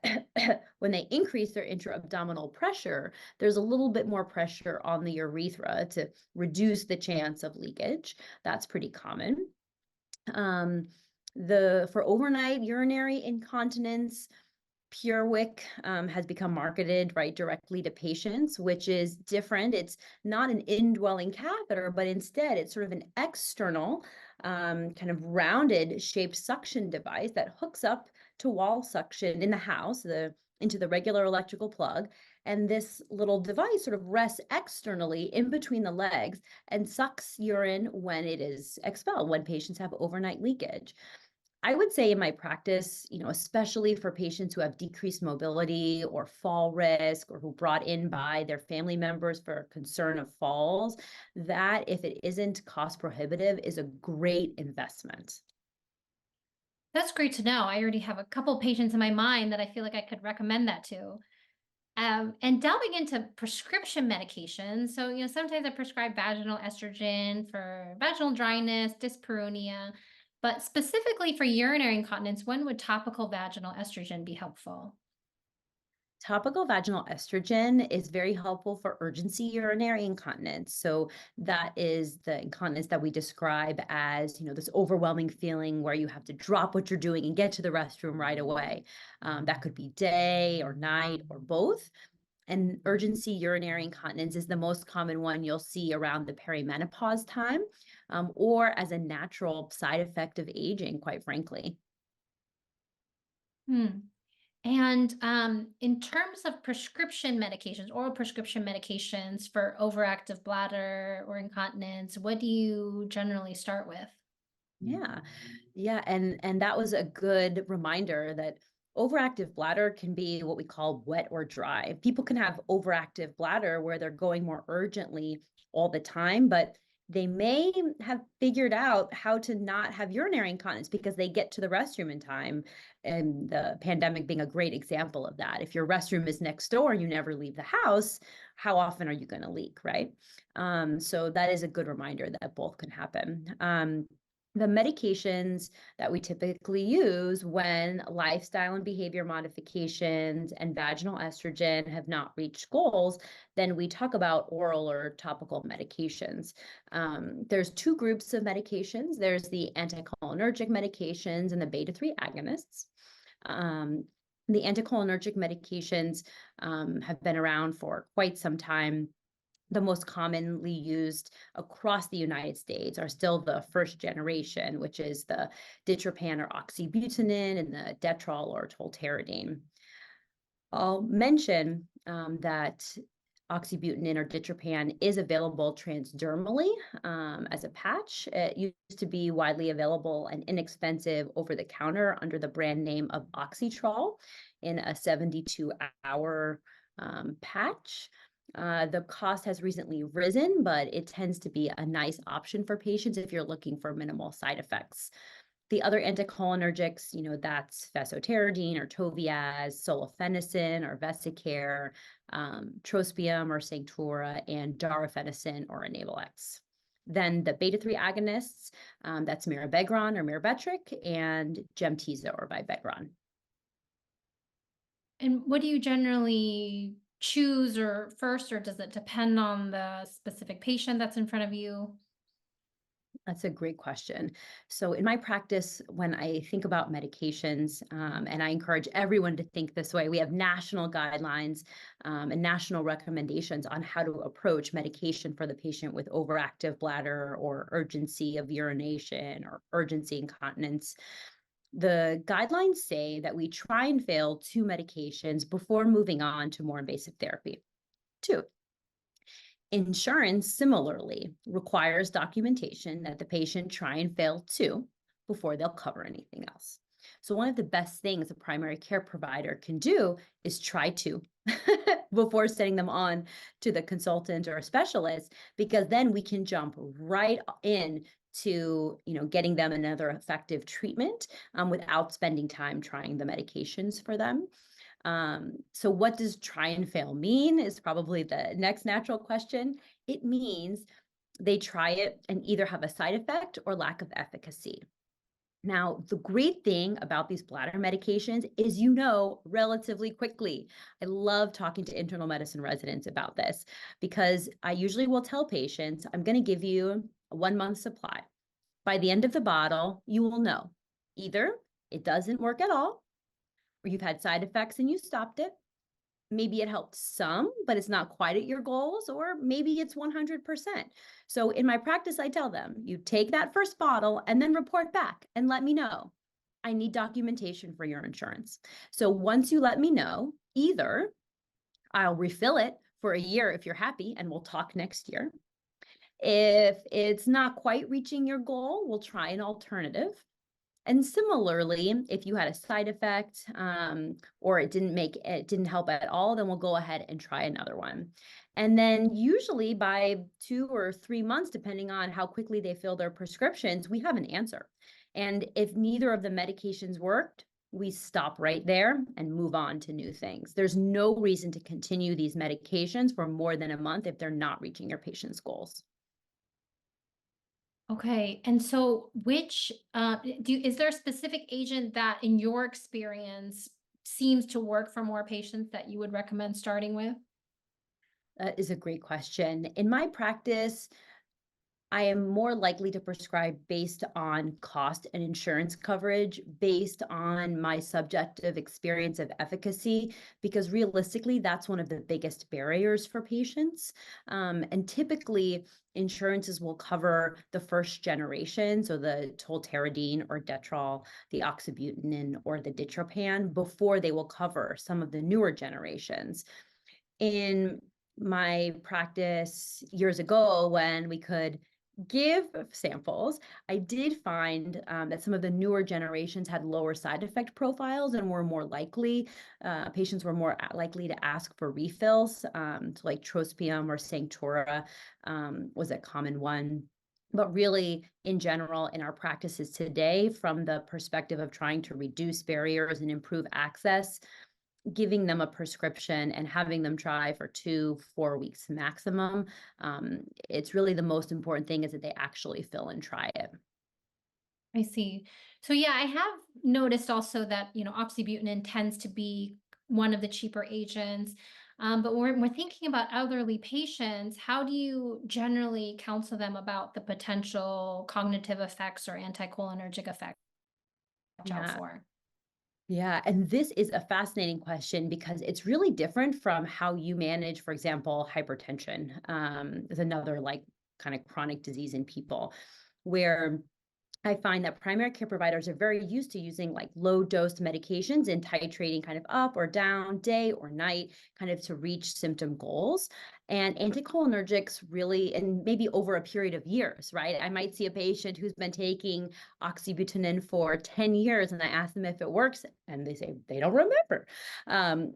when they increase their intra-abdominal pressure, there's a little bit more pressure on the urethra to reduce the chance of leakage. That's pretty common. For overnight urinary incontinence, PureWick has become marketed right directly to patients, which is different. It's not an indwelling catheter, but instead it's sort of an external kind of rounded shaped suction device that hooks up to wall suction in the house, into the regular electrical plug. And this little device sort of rests externally in between the legs and sucks urine when it is expelled, when patients have overnight leakage. I would say in my practice, especially for patients who have decreased mobility or fall risk, or who brought in by their family members for concern of falls, that if it isn't cost prohibitive is a great investment. That's great to know. I already have a couple patients in my mind that I feel like I could recommend that to. And delving into prescription medications. So, sometimes I prescribe vaginal estrogen for vaginal dryness, dyspareunia, but specifically for urinary incontinence, when would topical vaginal estrogen be helpful? Topical vaginal estrogen is very helpful for urgency urinary incontinence. So that is the incontinence that we describe as, this overwhelming feeling where you have to drop what you're doing and get to the restroom right away. That could be day or night or both. And urgency urinary incontinence is the most common one you'll see around the perimenopause time, or as a natural side effect of aging, quite frankly. Hmm. And in terms of prescription medications, oral prescription medications for overactive bladder or incontinence, what do you generally start with? Yeah. Yeah, and that was a good reminder that overactive bladder can be what we call wet or dry. People can have overactive bladder where they're going more urgently all the time, but they may have figured out how to not have urinary incontinence because they get to the restroom in time. And the pandemic being a great example of that. If your restroom is next door and you never leave the house, how often are you going to leak, right? So that is a good reminder that both can happen. The medications that we typically use when lifestyle and behavior modifications and vaginal estrogen have not reached goals, then we talk about oral or topical medications. There's two groups of medications. There's the anticholinergic medications and the beta-3 agonists. Um, the anticholinergic medications have been around for quite some time. The most commonly used across the United States are still the first generation, which is the ditropan or oxybutynin and the detrol or tolterodine. I'll mention that oxybutynin or ditropan is available transdermally as a patch. It used to be widely available and inexpensive over the counter under the brand name of Oxytrol in a 72-hour patch. The cost has recently risen, but it tends to be a nice option for patients if you're looking for minimal side effects. The other anticholinergics, that's fesoterodine or Toviaz, solifenacin or Vesicare, trospium or Sanctura, and darafenacin or Enablex. Then the beta-3 agonists, that's mirabegron or mirabetrip, and Gemtesa or Vibegron. And what do you generally choose or first, or does it depend on the specific patient that's in front of you? That's a great question. So, in my practice, when I think about medications, and I encourage everyone to think this way, we have national guidelines and national recommendations on how to approach medication for the patient with overactive bladder or urgency of urination or urgency incontinence. The guidelines say that we try and fail two medications before moving on to more invasive therapy. Two. Insurance similarly requires documentation that the patient try and fail two before they'll cover anything else. So one of the best things a primary care provider can do is try two before sending them on to the consultant or a specialist, because then we can jump right in to getting them another effective treatment without spending time trying the medications for them. So what does try and fail mean is probably the next natural question. It means they try it and either have a side effect or lack of efficacy. Now, the great thing about these bladder medications is relatively quickly. I love talking to internal medicine residents about this because I usually will tell patients, I'm going to give you a 1 month supply. By the end of the bottle, you will know either it doesn't work at all, or you've had side effects and you stopped it. Maybe it helped some, but it's not quite at your goals, or maybe it's 100%. So in my practice, I tell them, you take that first bottle and then report back and let me know. I need documentation for your insurance. So once you let me know, either I'll refill it for a year if you're happy, and we'll talk next year. If it's not quite reaching your goal, we'll try an alternative. And similarly, if you had a side effect or it didn't help at all, then we'll go ahead and try another one. And then usually by 2 or 3 months, depending on how quickly they fill their prescriptions, we have an answer. And if neither of the medications worked, we stop right there and move on to new things. There's no reason to continue these medications for more than a month if they're not reaching your patient's goals. Okay. And so is there a specific agent that in your experience seems to work for more patients that you would recommend starting with? That is a great question. In my practice, I am more likely to prescribe based on cost and insurance coverage, based on my subjective experience of efficacy, because realistically, that's one of the biggest barriers for patients. And typically, insurances will cover the first generation, so the tolterodine or Detrol, the oxybutynin or the ditropan, before they will cover some of the newer generations. In my practice years ago, when we could give samples, I did find that some of the newer generations had lower side effect profiles and were more likely, patients were more likely to ask for refills. So like trospium or Sanctura was a common one. But really, in general, in our practices today, from the perspective of trying to reduce barriers and improve access, giving them a prescription and having them try for 2-4 weeks maximum. It's really the most important thing is that they actually fill and try it. I see. So yeah, I have noticed also that, oxybutynin tends to be one of the cheaper agents. But when we're thinking about elderly patients, how do you generally counsel them about the potential cognitive effects or anticholinergic effects to watch out Yeah. for? Yeah, and this is a fascinating question because it's really different from how you manage, for example, hypertension. Is another like kind of chronic disease in people where I find that primary care providers are very used to using like low dose medications and titrating kind of up or down, day or night, kind of to reach symptom goals. And anticholinergics really, and maybe over a period of years, right? I might see a patient who's been taking oxybutynin for 10 years and I ask them if it works and they say they don't remember.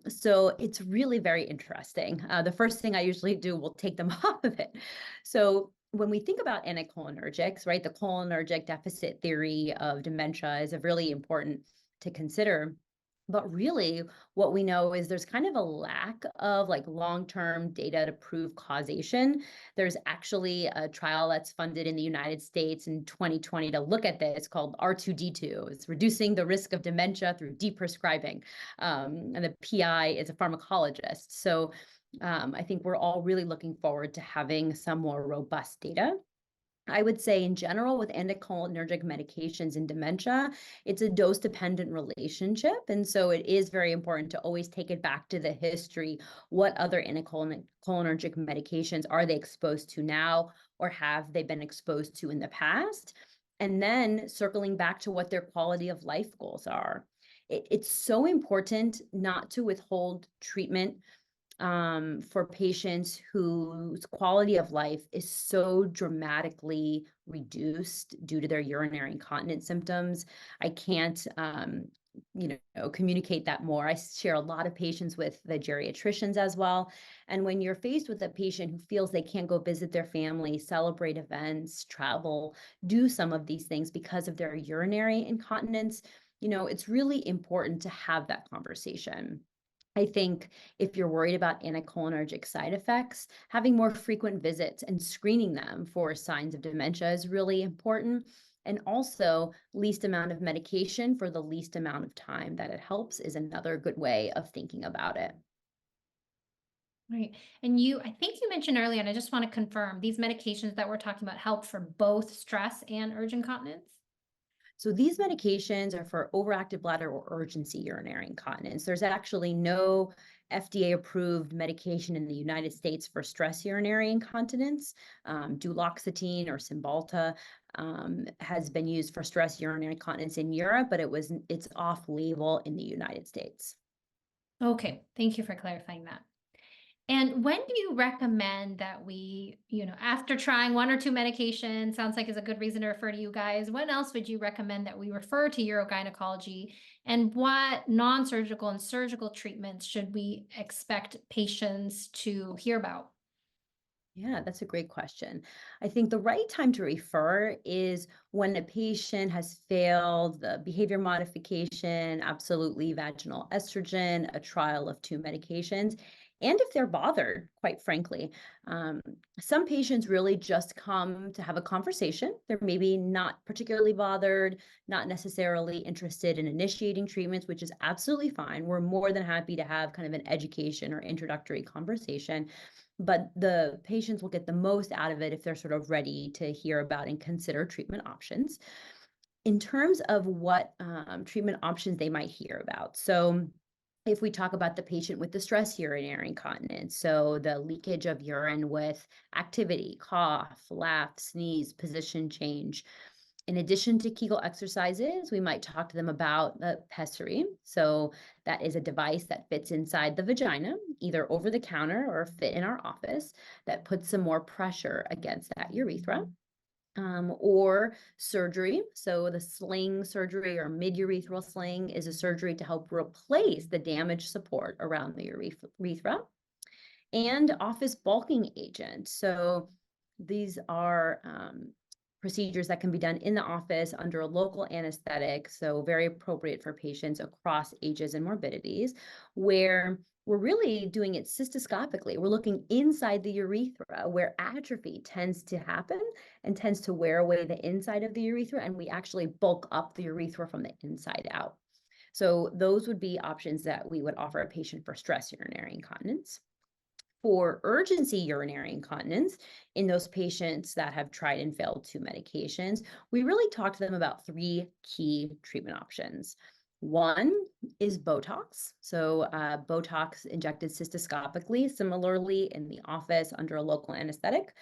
So it's really very interesting. The first thing I usually do will take them off of it. So when we think about anticholinergics, right, the cholinergic deficit theory of dementia is a really important to consider. But really, what we know is there's kind of a lack of like long-term data to prove causation. There's actually a trial that's funded in the United States in 2020 to look at this called R2D2. It's reducing the risk of dementia through deprescribing. And the PI is a pharmacologist. So I think we're all really looking forward to having some more robust data. I would say in general with anticholinergic medications in dementia, it's a dose dependent relationship. And so it is very important to always take it back to the history. What other anticholinergic medications are they exposed to now or have they been exposed to in the past? And then circling back to what their quality of life goals are. It's so important not to withhold treatment for patients whose quality of life is so dramatically reduced due to their urinary incontinence symptoms. I can't, communicate that more. I share a lot of patients with the geriatricians as well. And when you're faced with a patient who feels they can't go visit their family, celebrate events, travel, do some of these things because of their urinary incontinence, it's really important to have that conversation. I think if you're worried about anticholinergic side effects, having more frequent visits and screening them for signs of dementia is really important. And also, least amount of medication for the least amount of time that it helps is another good way of thinking about it. Right. And I think you mentioned earlier, and I just want to confirm these medications that we're talking about help for both stress and urgent incontinence. So these medications are for overactive bladder or urgency urinary incontinence. There's actually no FDA approved medication in the United States for stress urinary incontinence. Duloxetine or Cymbalta has been used for stress urinary incontinence in Europe, but it's off label in the United States. Okay. Thank you for clarifying that. And when do you recommend that we, after trying one or two medications, sounds like is a good reason to refer to you guys. When else would you recommend that we refer to urogynecology? And what non-surgical and surgical treatments should we expect patients to hear about? Yeah, that's a great question. I think the right time to refer is when a patient has failed the behavior modification, absolutely vaginal estrogen, a trial of two medications, and if they're bothered, quite frankly. Um, some patients really just come to have a conversation. They're maybe not particularly bothered, not necessarily interested in initiating treatments, which is absolutely fine. We're more than happy to have kind of an education or introductory conversation, but the patients will get the most out of it if they're sort of ready to hear about and consider treatment options. In terms of what treatment options they might hear about. So if we talk about the patient with the stress urinary incontinence, so the leakage of urine with activity, cough, laugh, sneeze, position change. In addition to Kegel exercises, we might talk to them about the Pessary. So that is a device that fits inside the vagina, either over the counter or fit in our office, that puts some more pressure against that urethra. Or surgery. So the sling surgery or mid-urethral sling is a surgery to help replace the damaged support around the urethra, and office bulking agent. So these are procedures that can be done in the office under a local anesthetic, so very appropriate for patients across ages and morbidities, where we're really doing it cystoscopically. We're looking inside the urethra where atrophy tends to happen and tends to wear away the inside of the urethra, and we actually bulk up the urethra from the inside out. So those would be options that we would offer a patient for stress urinary incontinence. For urgency urinary incontinence, in those patients that have tried and failed two medications, we really talk to them about three key treatment options. One is Botox. So, Botox injected cystoscopically, similarly in the office under a local anesthetic.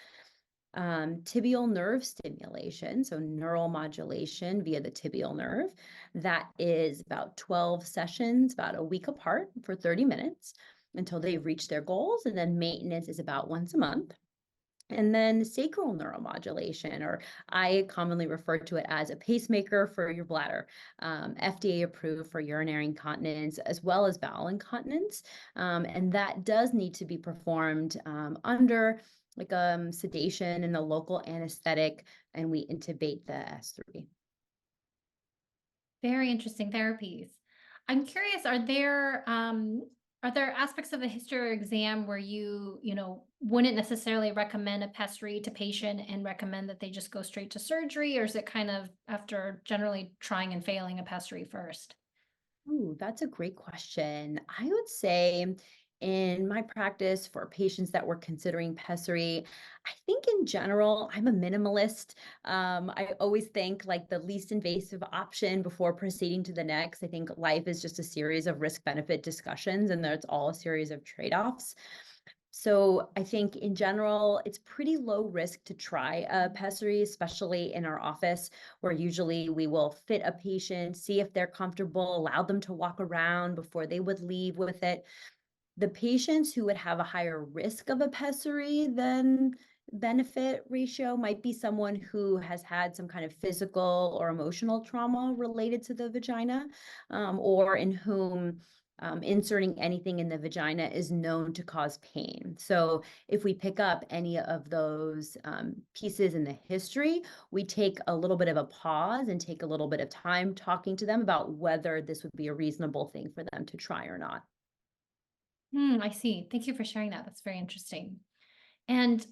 Tibial nerve stimulation, so neural modulation via the tibial nerve. That is about 12 sessions, about a week apart for 30 minutes until they've reached their goals. And then maintenance is about once a month. And then sacral neuromodulation, or I commonly refer to it as a pacemaker for your bladder, FDA approved for urinary incontinence as well as bowel incontinence. And that does need to be performed under like sedation and a local anesthetic, and we intubate the S3. Very interesting therapies. I'm curious, are there aspects of the history or exam where wouldn't necessarily recommend a pessary to patient and recommend that they just go straight to surgery, or is it kind of after generally trying and failing a pessary first? Ooh, that's a great question. I would say in my practice for patients that were considering pessary, I think in general, I'm a minimalist. I always think like the least invasive option before proceeding to the next. I think life is just a series of risk benefit discussions, and that's all a series of trade offs. So I think in general, it's pretty low risk to try a pessary, especially in our office, where usually we will fit a patient, see if they're comfortable, allow them to walk around before they would leave with it. The patients who would have a higher risk of a pessary than benefit ratio might be someone who has had some kind of physical or emotional trauma related to the vagina, or in whom inserting anything in the vagina is known to cause pain. So if we pick up any of those pieces in the history, we take a little bit of a pause and take a little bit of time talking to them about whether this would be a reasonable thing for them to try or not. I see. Thank you for sharing that. That's very interesting. And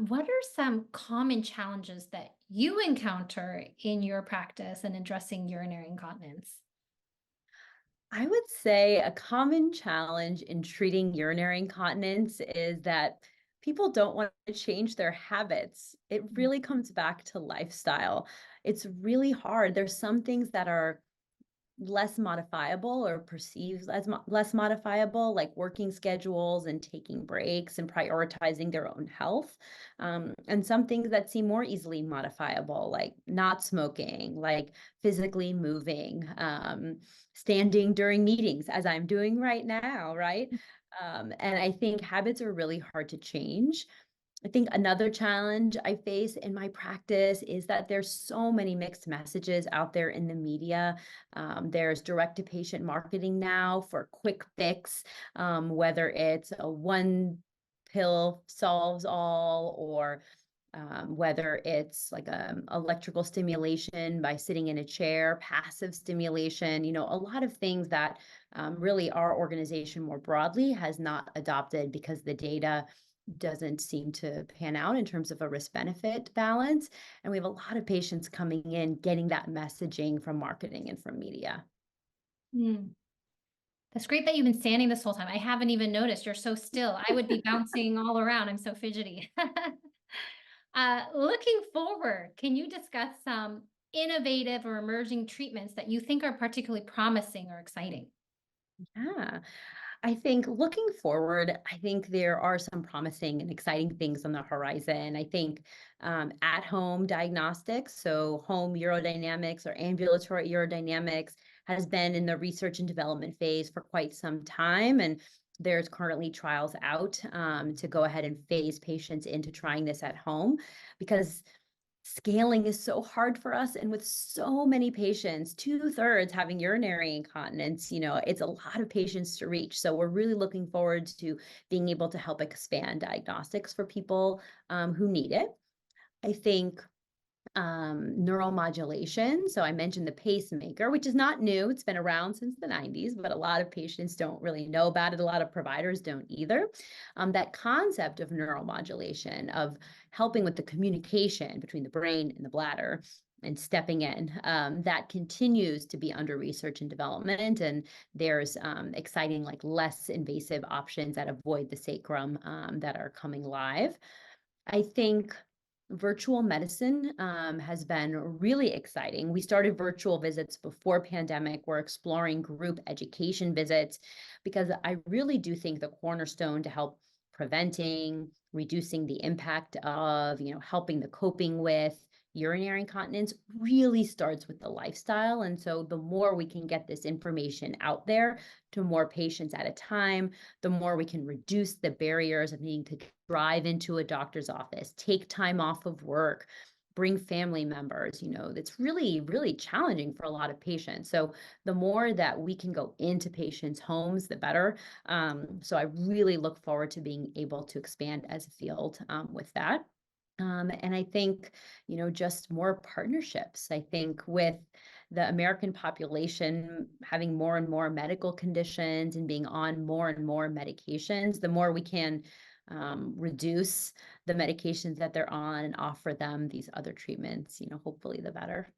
what are some common challenges that you encounter in your practice in addressing urinary incontinence? I would say a common challenge in treating urinary incontinence is that people don't want to change their habits. It really comes back to lifestyle. It's really hard. There's some things that are less modifiable or perceived as less modifiable, like working schedules and taking breaks and prioritizing their own health. And some things that seem more easily modifiable, like not smoking, like physically moving, standing during meetings, as I'm doing right now, right? And I think habits are really hard to change. I think another challenge I face in my practice is that there's so many mixed messages out there in the media. There's direct to patient marketing now for quick fix, whether it's a one pill solves all, or whether it's like electrical stimulation by sitting in a chair, passive stimulation, a lot of things that really our organization more broadly has not adopted because the data doesn't seem to pan out in terms of a risk benefit balance. And we have a lot of patients coming in getting that messaging from marketing and from media. Mm. That's great that you've been standing this whole time. I haven't even noticed. You're so still. I would be bouncing all around. I'm so fidgety. Looking forward, can you discuss some innovative or emerging treatments that you think are particularly promising or exciting? Yeah. I think looking forward, I think there are some promising and exciting things on the horizon. I think at-home diagnostics, so home urodynamics or ambulatory urodynamics, has been in the research and development phase for quite some time. And there's currently trials out to go ahead and phase patients into trying this at home, because scaling is so hard for us. And with so many patients, 2/3 having urinary incontinence, it's a lot of patients to reach. So we're really looking forward to being able to help expand diagnostics for people who need it. I think neuromodulation. So I mentioned the pacemaker, which is not new. It's been around since the 90s, but a lot of patients don't really know about it. A lot of providers don't either. That concept of neuromodulation, of helping with the communication between the brain and the bladder and stepping in, that continues to be under research and development. And there's exciting, like less invasive options that avoid the sacrum that are coming live. I think virtual medicine has been really exciting. We started virtual visits before pandemic. We're exploring group education visits because I really do think the cornerstone to help preventing, reducing the impact of, helping the coping with urinary incontinence really starts with the lifestyle. And so the more we can get this information out there to more patients at a time, the more we can reduce the barriers of needing to drive into a doctor's office, take time off of work, bring family members. That's really, really challenging for a lot of patients. So the more that we can go into patients' homes, the better. So I really look forward to being able to expand as a field with that. And I think, just more partnerships. I think with the American population having more and more medical conditions and being on more and more medications, the more we can reduce the medications that they're on and offer them these other treatments, hopefully the better.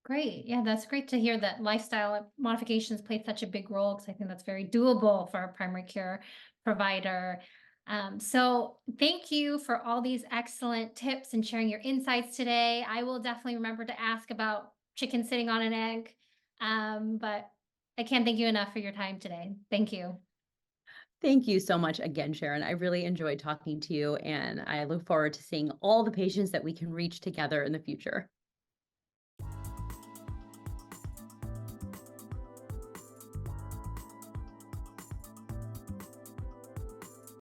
Great. Yeah, that's great to hear that lifestyle modifications played such a big role, because I think that's very doable for a primary care provider. So thank you for all these excellent tips and sharing your insights today. I will definitely remember to ask about chicken sitting on an egg. But I can't thank you enough for your time today. Thank you. Thank you so much again, Sharon. I really enjoyed talking to you, and I look forward to seeing all the patients that we can reach together in the future.